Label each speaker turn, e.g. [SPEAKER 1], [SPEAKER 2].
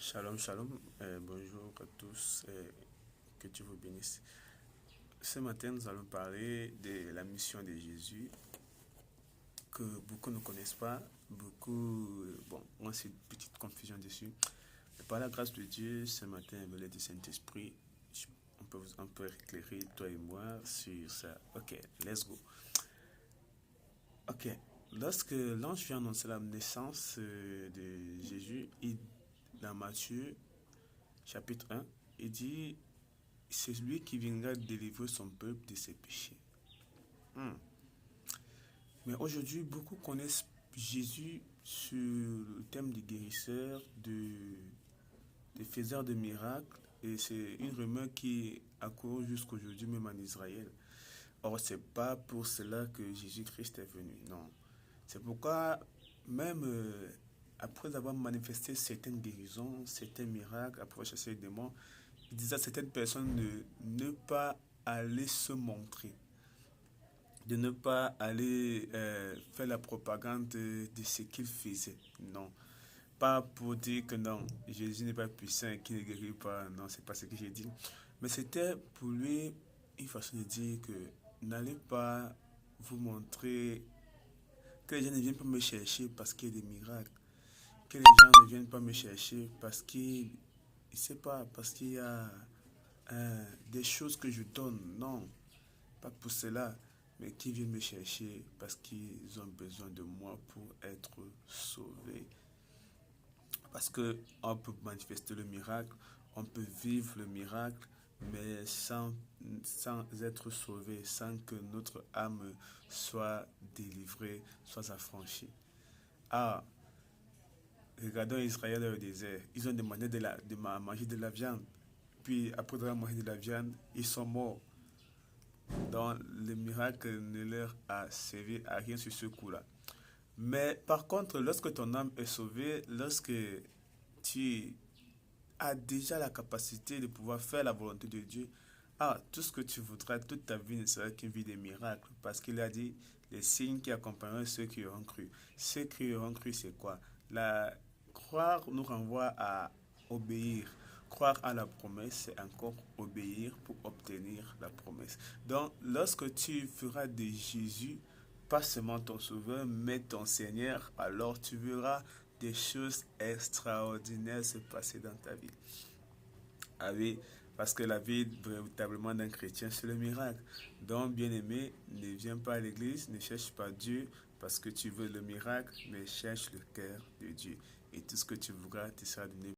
[SPEAKER 1] Shalom, shalom, bonjour à tous, que Dieu vous bénisse. Ce matin, nous allons parler de la mission de Jésus, que beaucoup ne connaissent pas, bon, moi c'est une petite confusion dessus. Mais par la grâce de Dieu, ce matin, avec l'aide du Saint-Esprit, on peut éclairer toi et moi sur ça. Ok, let's go. Ok, lorsque l'ange vient annoncer la naissance de Jésus, dans Matthieu chapitre 1, il dit c'est lui qui viendra délivrer son peuple de ses péchés. Hmm. Mais aujourd'hui, beaucoup connaissent Jésus sur le thème des guérisseurs, des faiseurs de miracles, et c'est une rumeur qui a couru jusqu'aujourd'hui, même en Israël. Or, c'est pas pour cela que Jésus-Christ est venu, non. C'est pourquoi, même après avoir manifesté certaines guérisons, certains miracles, après chasser les démons, il disait à certaines personnes de ne pas aller se montrer, de ne pas aller faire la propagande de ce qu'il faisait. Non. Pas pour dire que non, Jésus n'est pas puissant et qu'il ne guérit pas. Non, c'est pas ce que j'ai dit. Mais c'était pour lui une façon de dire que n'allez pas vous montrer, que les gens ne viennent pas me chercher parce qu'il y a des miracles, que les gens ne viennent pas me chercher parce qu'il, je sais pas, parce qu'il y a des choses que je donne. Non, pas pour cela, mais qui viennent me chercher parce qu'ils ont besoin de moi pour être sauvés. Parce que on peut manifester le miracle, on peut vivre le miracle, mais sans être sauvé, sans que notre âme soit délivrée, soit affranchie. Ah, regardons Israël dans le désert. Ils ont demandé de manger de la viande. Puis, après avoir mangé de la viande, ils sont morts. Donc, le miracle ne leur a servi à rien sur ce coup-là. Mais par contre, lorsque ton âme est sauvée, lorsque tu as déjà la capacité de pouvoir faire la volonté de Dieu, tout ce que tu voudras, toute ta vie ne sera qu'une vie de miracles. Parce qu'il a dit, les signes qui accompagneront ceux qui auront cru. Ceux qui auront cru, c'est quoi? Croire nous renvoie à obéir. Croire à la promesse, c'est encore obéir pour obtenir la promesse. Donc, lorsque tu feras de Jésus, pas seulement ton sauveur, mais ton Seigneur, alors tu verras des choses extraordinaires se passer dans ta vie. Ah oui, parce que la vie véritablement d'un chrétien, c'est le miracle. Donc, bien-aimé, ne viens pas à l'église, ne cherche pas Dieu parce que tu veux le miracle, mais cherche le cœur de Dieu. Et tout ce que tu voudras te sera donné.